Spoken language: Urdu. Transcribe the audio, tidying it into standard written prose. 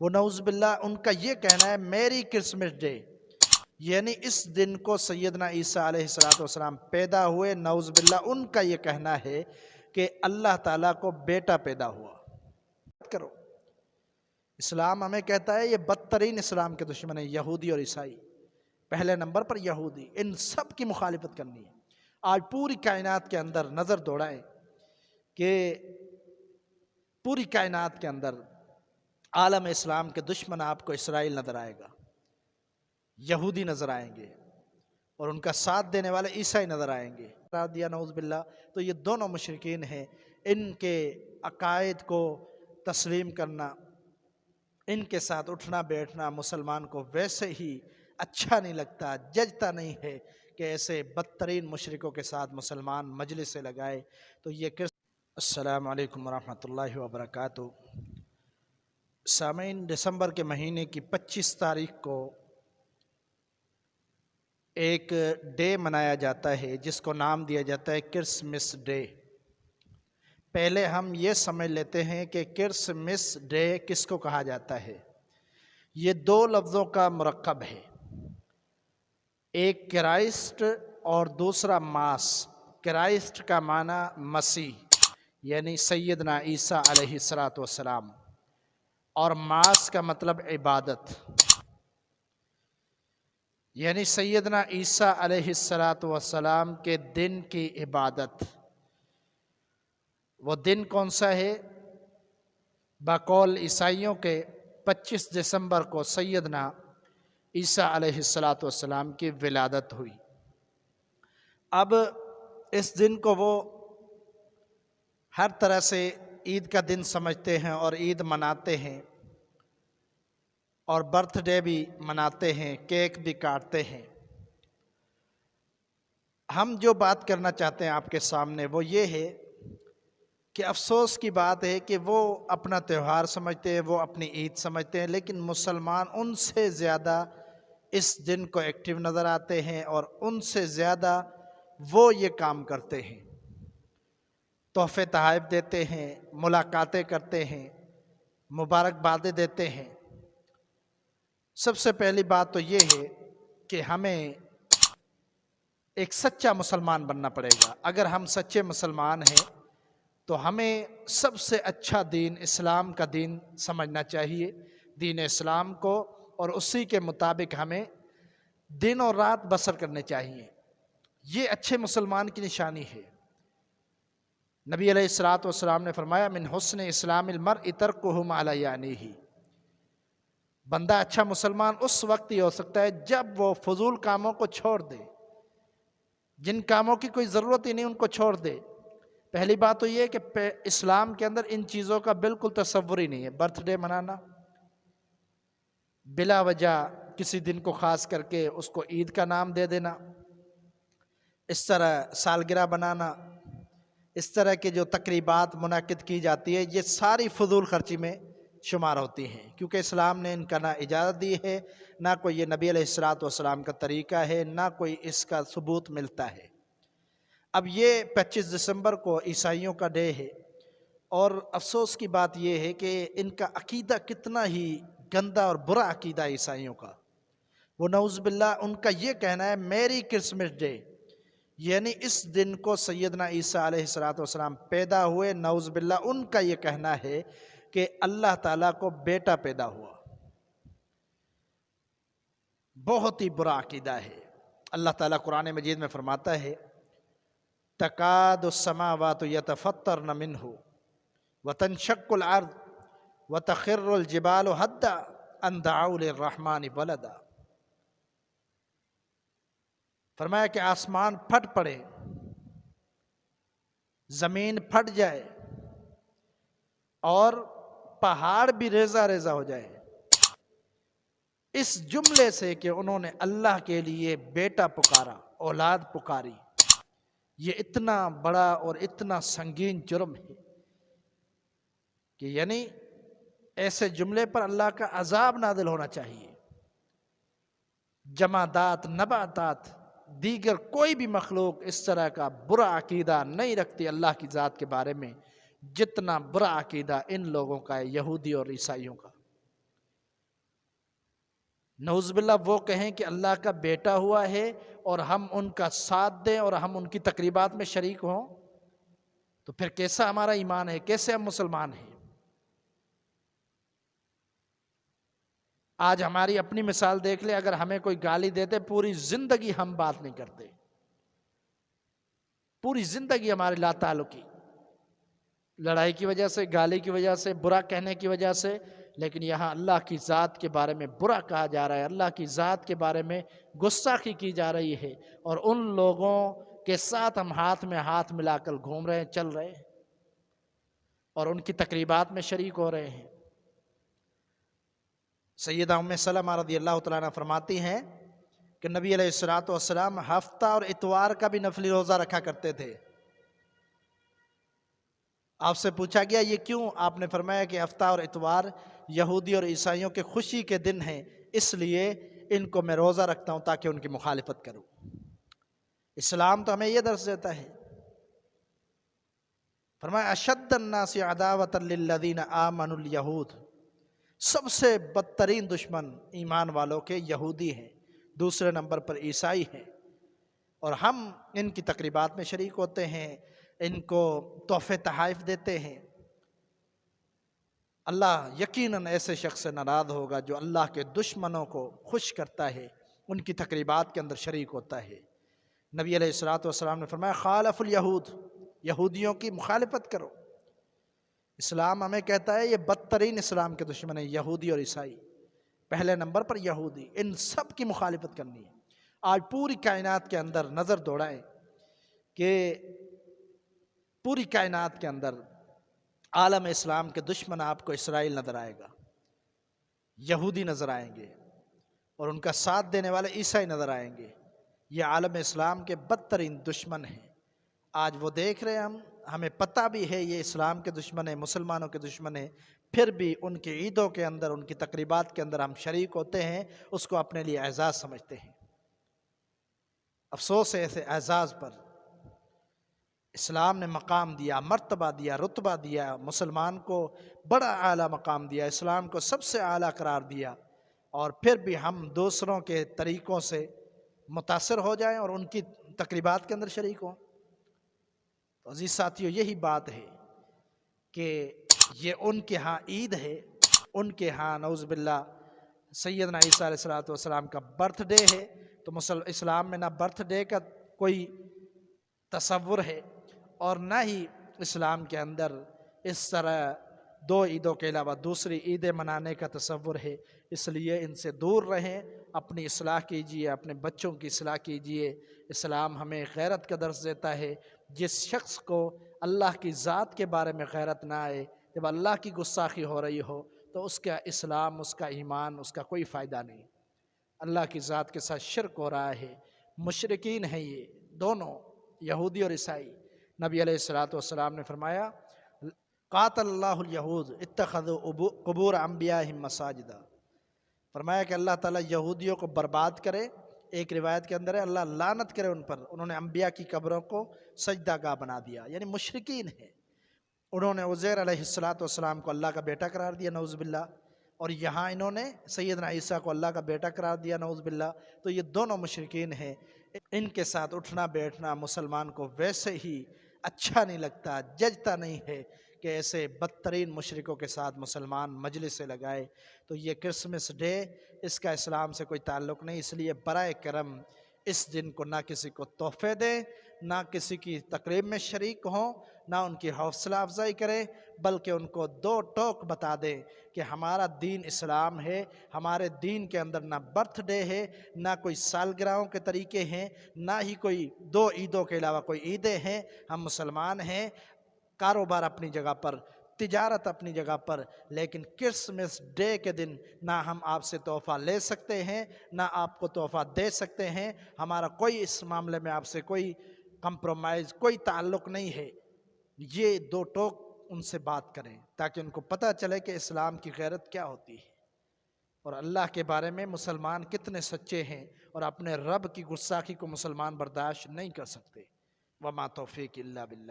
وہ نعوذ باللہ ان کا یہ کہنا ہے میری کرسمس ڈے، یعنی اس دن کو سیدنا عیسیٰ علیہ السلام پیدا ہوئے، نعوذ باللہ ان کا یہ کہنا ہے کہ اللہ تعالیٰ کو بیٹا پیدا ہوا۔ کرو، اسلام ہمیں کہتا ہے یہ بدترین اسلام کے دشمن ہیں یہودی اور عیسائی۔ پہلے نمبر پر یہودی، ان سب کی مخالفت کرنی ہے۔ آج پوری کائنات کے اندر نظر دوڑائیں کہ پوری کائنات کے اندر عالم اسلام کے دشمن آپ کو اسرائیل نظر آئے گا، یہودی نظر آئیں گے، اور ان کا ساتھ دینے والے عیسائی نظر آئیں گے۔ دیا نعوذ باللہ، تو یہ دونوں مشرکین ہیں، ان کے عقائد کو تسلیم کرنا، ان کے ساتھ اٹھنا بیٹھنا مسلمان کو ویسے ہی اچھا نہیں لگتا، ججتا نہیں ہے کہ ایسے بدترین مشرکوں کے ساتھ مسلمان مجلس سے لگائے۔ تو یہ السلام علیکم ورحمۃ اللہ وبرکاتہ۔ سامعین، دسمبر کے مہینے کی 25 تاریخ کو ایک ڈے منایا جاتا ہے جس کو نام دیا جاتا ہے کرسمس ڈے۔ پہلے ہم یہ سمجھ لیتے ہیں کہ کرسمس ڈے کس کو کہا جاتا ہے۔ یہ دو لفظوں کا مرکب ہے، ایک کرائسٹ اور دوسرا ماس۔ کرائسٹ کا معنی مسیح یعنی سیدنا عیسیٰ علیہ السلام، اور ماس کا مطلب عبادت یعنی سیدنا عیسیٰ علیہ السلام کے دن کی عبادت۔ وہ دن کون سا ہے؟ بقول عیسائیوں کے 25 دسمبر کو سیدنا عیسیٰ علیہ السلام کی ولادت ہوئی۔ اب اس دن کو وہ ہر طرح سے عید کا دن سمجھتے ہیں اور عید مناتے ہیں، اور برتھ ڈے بھی مناتے ہیں، کیک بھی کاٹتے ہیں۔ ہم جو بات کرنا چاہتے ہیں آپ کے سامنے وہ یہ ہے کہ افسوس کی بات ہے کہ وہ اپنا تہوار سمجھتے ہیں، وہ اپنی عید سمجھتے ہیں، لیکن مسلمان ان سے زیادہ اس دن کو ایکٹیو نظر آتے ہیں، اور ان سے زیادہ وہ یہ کام کرتے ہیں، تحفے تحائف دیتے ہیں، ملاقاتیں کرتے ہیں، مبارکبادیں دیتے ہیں۔ سب سے پہلی بات تو یہ ہے کہ ہمیں ایک سچا مسلمان بننا پڑے گا۔ اگر ہم سچے مسلمان ہیں تو ہمیں سب سے اچھا دین اسلام کا دین سمجھنا چاہیے، دین اسلام کو، اور اسی کے مطابق ہمیں دن اور رات بسر کرنے چاہیے۔ یہ اچھے مسلمان کی نشانی ہے۔ نبی علیہ السلام نے فرمایا من حسن اسلام المرء ترکہ ما لا یعنیہ، بندہ اچھا مسلمان اس وقت ہی ہو سکتا ہے جب وہ فضول کاموں کو چھوڑ دے، جن کاموں کی کوئی ضرورت ہی نہیں ان کو چھوڑ دے۔ پہلی بات تو یہ کہ اسلام کے اندر ان چیزوں کا بالکل تصور ہی نہیں ہے۔ برتھ ڈے منانا، بلا وجہ کسی دن کو خاص کر کے اس کو عید کا نام دے دینا، اس طرح سالگرہ بنانا، اس طرح کے جو تقریبات منعقد کی جاتی ہے، یہ ساری فضول خرچی میں شمار ہوتی ہیں، کیونکہ اسلام نے ان کا نہ اجازت دی ہے، نہ کوئی یہ نبی علیہ السلام کا طریقہ ہے، نہ کوئی اس کا ثبوت ملتا ہے۔ اب یہ 25 دسمبر کو عیسائیوں کا ڈے ہے، اور افسوس کی بات یہ ہے کہ ان کا عقیدہ کتنا ہی گندا اور برا عقیدہ عیسائیوں کا۔ وہ نعوذ باللہ ان کا یہ کہنا ہے میری کرسمس ڈے، یعنی اس دن کو سیدنا عیسیٰ علیہ السلام پیدا ہوئے، نعوذ باللہ ان کا یہ کہنا ہے کہ اللہ تعالیٰ کو بیٹا پیدا ہوا۔ بہت ہی برا عقیدہ ہے۔ اللہ تعالیٰ قرآن مجید میں فرماتا ہے تکاد السماوات یتفطرن منہ وتنشق الارض وتخر الجبال حدا ان دعوا للرحمن ولدا۔ فرمایا کہ آسمان پھٹ پڑے، زمین پھٹ جائے، اور پہاڑ بھی ریزہ ریزہ ہو جائے، اس جملے سے کہ انہوں نے اللہ کے لیے بیٹا پکارا، اولاد پکاری۔ یہ اتنا بڑا اور اتنا سنگین جرم ہے کہ یعنی ایسے جملے پر اللہ کا عذاب نازل ہونا چاہیے۔ جمادات، نباتات، دیگر کوئی بھی مخلوق اس طرح کا برا عقیدہ نہیں رکھتی اللہ کی ذات کے بارے میں جتنا برا عقیدہ ان لوگوں کا ہے، یہودی اور عیسائیوں کا۔ نعوذ باللہ وہ کہیں کہ اللہ کا بیٹا ہوا ہے اور ہم ان کا ساتھ دیں اور ہم ان کی تقریبات میں شریک ہوں، تو پھر کیسا ہمارا ایمان ہے، کیسے ہم مسلمان ہیں؟ آج ہماری اپنی مثال دیکھ لیں، اگر ہمیں کوئی گالی دیتے پوری زندگی ہم بات نہیں کرتے، پوری زندگی ہماری لا تعلقی، لڑائی کی وجہ سے، گالی کی وجہ سے، برا کہنے کی وجہ سے، لیکن یہاں اللہ کی ذات کے بارے میں برا کہا جا رہا ہے، اللہ کی ذات کے بارے میں گستاخی کی جا رہی ہے، اور ان لوگوں کے ساتھ ہم ہاتھ میں ہاتھ ملا کر گھوم رہے ہیں، چل رہے ہیں، اور ان کی تقریبات میں شریک ہو رہے ہیں۔ سیدہ ام سلمہ رضی اللہ تعالیٰ عنہ فرماتی ہیں کہ نبی علیہ الصلوۃ والسلام ہفتہ اور اتوار کا بھی نفلی روزہ رکھا کرتے تھے۔ آپ سے پوچھا گیا یہ کیوں؟ آپ نے فرمایا کہ ہفتہ اور اتوار یہودی اور عیسائیوں کے خوشی کے دن ہیں، اس لیے ان کو میں روزہ رکھتا ہوں تاکہ ان کی مخالفت کروں۔ اسلام تو ہمیں یہ درس دیتا ہے، فرمایا اشد الناس عداوۃ للذین آمنوا الیہود، سب سے بدترین دشمن ایمان والوں کے یہودی ہیں، دوسرے نمبر پر عیسائی ہیں، اور ہم ان کی تقریبات میں شریک ہوتے ہیں، ان کو تحفے تحائف دیتے ہیں۔ اللہ یقیناً ایسے شخص سے ناراض ہوگا جو اللہ کے دشمنوں کو خوش کرتا ہے، ان کی تقریبات کے اندر شریک ہوتا ہے۔ نبی علیہ الصلوۃ والسلام نے فرمایا خالف الیہود، یہودیوں کی مخالفت کرو۔ اسلام ہمیں کہتا ہے یہ بدترین اسلام کے دشمن ہیں یہودی اور عیسائی، پہلے نمبر پر یہودی، ان سب کی مخالفت کرنی ہے۔ آج پوری کائنات کے اندر نظر دوڑائیں کہ پوری کائنات کے اندر عالم اسلام کے دشمن آپ کو اسرائیل نظر آئے گا، یہودی نظر آئیں گے، اور ان کا ساتھ دینے والے عیسائی نظر آئیں گے۔ یہ عالم اسلام کے بدترین دشمن ہیں۔ آج وہ دیکھ رہے ہیں، ہمیں پتہ بھی ہے یہ اسلام کے دشمن ہیں، مسلمانوں کے دشمن ہیں، پھر بھی ان کی عیدوں کے اندر، ان کی تقریبات کے اندر ہم شریک ہوتے ہیں، اس کو اپنے لیے اعزاز سمجھتے ہیں۔ افسوس ہے ایسے اعزاز پر۔ اسلام نے مقام دیا، مرتبہ دیا، رتبہ دیا، مسلمان کو بڑا اعلیٰ مقام دیا، اسلام کو سب سے اعلیٰ قرار دیا، اور پھر بھی ہم دوسروں کے طریقوں سے متاثر ہو جائیں اور ان کی تقریبات کے اندر شریک ہوں۔ تو عزیز ساتھیو، یہی بات ہے کہ یہ ان کے ہاں عید ہے، ان کے ہاں نعوذ باللہ سیدنا عیسیٰ علیہ الصلوۃ والسلام کا برتھ ڈے ہے، تو اسلام میں نہ برتھ ڈے کا کوئی تصور ہے، اور نہ ہی اسلام کے اندر اس طرح دو عیدوں کے علاوہ دوسری عیدیں منانے کا تصور ہے۔ اس لیے ان سے دور رہیں، اپنی اصلاح کیجئے، اپنے بچوں کی اصلاح کیجئے۔ اسلام ہمیں غیرت کا درس دیتا ہے۔ جس شخص کو اللہ کی ذات کے بارے میں غیرت نہ آئے، جب اللہ کی گستاخی ہو رہی ہو، تو اس کا اسلام، اس کا ایمان، اس کا کوئی فائدہ نہیں۔ اللہ کی ذات کے ساتھ شرک ہو رہا ہے، مشرکین ہیں یہ دونوں، یہودی اور عیسائی۔ نبی علیہ الصلوۃ والسلام نے فرمایا قاتل اللہ الیہود اتخذوا قبور انبیائہم مساجدا، فرمایا کہ اللہ تعالیٰ یہودیوں کو برباد کرے۔ ایک روایت کے اندر ہے اللہ لعنت کرے ان پر، انہوں نے انبیاء کی قبروں کو سجدہ گاہ بنا دیا، یعنی مشرکین ہیں۔ انہوں نے عزیر علیہ الصلوۃ والسلام کو اللہ کا بیٹا قرار دیا، نعوذ باللہ، اور یہاں انہوں نے سیدنا عیسیٰ کو اللہ کا بیٹا قرار دیا، نعوذ باللہ۔ تو یہ دونوں مشرکین ہیں، ان کے ساتھ اٹھنا بیٹھنا مسلمان کو ویسے ہی اچھا نہیں لگتا، ججتا نہیں ہے کہ ایسے بدترین مشرکوں کے ساتھ مسلمان مجلس سے لگائے۔ تو یہ کرسمس ڈے، اس کا اسلام سے کوئی تعلق نہیں، اس لیے برائے کرم اس دن کو نہ کسی کو تحفے دیں، نہ کسی کی تقریب میں شریک ہوں، نہ ان کی حوصلہ افزائی کریں، بلکہ ان کو دو ٹوک بتا دیں کہ ہمارا دین اسلام ہے، ہمارے دین کے اندر نہ برتھ ڈے ہے، نہ کوئی سالگرہوں کے طریقے ہیں، نہ ہی کوئی دو عیدوں کے علاوہ کوئی عیدیں ہیں۔ ہم مسلمان ہیں، کاروبار اپنی جگہ پر، تجارت اپنی جگہ پر، لیکن کرسمس ڈے کے دن نہ ہم آپ سے تحفہ لے سکتے ہیں، نہ آپ کو تحفہ دے سکتے ہیں۔ ہمارا کوئی اس معاملے میں آپ سے کوئی کمپرومائز، کوئی تعلق نہیں ہے۔ یہ دو ٹوک ان سے بات کریں تاکہ ان کو پتہ چلے کہ اسلام کی غیرت کیا ہوتی ہے، اور اللہ کے بارے میں مسلمان کتنے سچے ہیں، اور اپنے رب کی گستاخی کو مسلمان برداشت نہیں کر سکتے۔ وما توفیق الا باللہ۔